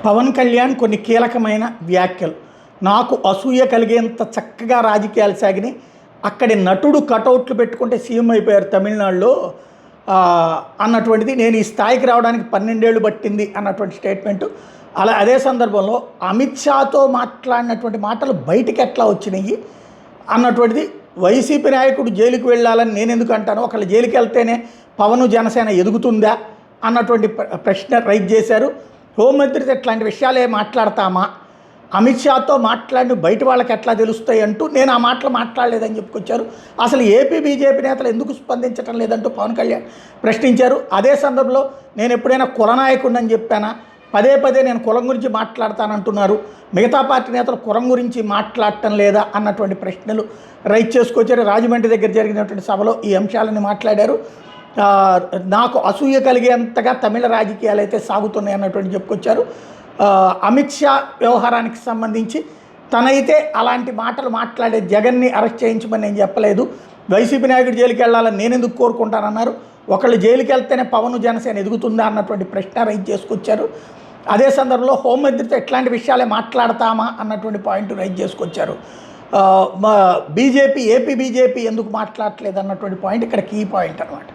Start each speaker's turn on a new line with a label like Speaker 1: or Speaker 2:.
Speaker 1: పవన్ కళ్యాణ్ కొన్ని కీలకమైన వ్యాఖ్యలు నాకు అసూయ కలిగేంత చక్కగా రాజకీయాలు సాగినాయి. అక్కడి నటుడు కటౌట్లు పెట్టుకుంటే సీఎం అయిపోయారు తమిళనాడులో అన్నటువంటిది. నేను ఈ స్థాయికి రావడానికి 12 ఏళ్ళు పట్టింది అన్నటువంటి స్టేట్మెంటు. అదే సందర్భంలో అమిత్ షాతో మాట్లాడినటువంటి మాటలు బయటికి ఎట్లా వచ్చినాయి అన్నటువంటిది. వైసీపీ నాయకుడు జైలుకి వెళ్ళాలని నేను ఎందుకు అంటాను, ఒకళ్ళు జైలుకి వెళ్తేనే పవన్ జనసేన ఎదుగుతుందా అన్నటువంటి ప్రశ్న రైజ్ చేశారు. హోంమంత్రితో ఇట్లాంటి విషయాలే మాట్లాడతామా, అమిత్ షాతో మాట్లాడి బయట వాళ్ళకి ఎట్లా తెలుస్తాయి అంటూ నేను ఆ మాటలు మాట్లాడలేదని చెప్పుకొచ్చారు. అసలు ఏపీ బీజేపీ నేతలు ఎందుకు స్పందించడం లేదంటూ పవన్ కళ్యాణ్ ప్రశ్నించారు. అదే సందర్భంలో నేను ఎప్పుడైనా కులనాయకుడిని చెప్పానా, పదే పదే నేను కులం గురించి మాట్లాడతానంటున్నారు, మిగతా పార్టీ నేతలు కులం గురించి మాట్లాడటం లేదా అన్నటువంటి ప్రశ్నలు రైజ్ చేసుకొచ్చారు. రాజమండ్రి దగ్గర జరిగినటువంటి సభలో ఈ అంశాలని మాట్లాడారు. నాకు అసూయ కలిగేంతగా తమిళ రాజకీయాలు అయితే సాగుతున్నాయి అన్నటువంటి చెప్పుకొచ్చారు. అమిత్ షా వ్యవహారానికి సంబంధించి తనైతే అలాంటి మాటలు మాట్లాడే జగన్ని అరెస్ట్ చేయించమని నేను చెప్పలేదు, వైసీపీ నాయకుడు జైలుకి వెళ్ళాలని నేను ఎందుకు కోరుకుంటానన్నారు, ఒకళ్ళు జైలుకి వెళ్తేనే పవన్ జనసేన ఎదుగుతుందా అన్నటువంటి ప్రశ్న రైజ్ చేసుకొచ్చారు. అదే సందర్భంలో హోంమంత్రితో ఎట్లాంటి విషయాలే మాట్లాడతామా అన్నటువంటి పాయింట్ రైజ్ చేసుకొచ్చారు. ఏపీ బీజేపీ ఎందుకు మాట్లాడట్లేదు అన్నటువంటి పాయింట్ ఇక్కడ కీ పాయింట్ అనమాట.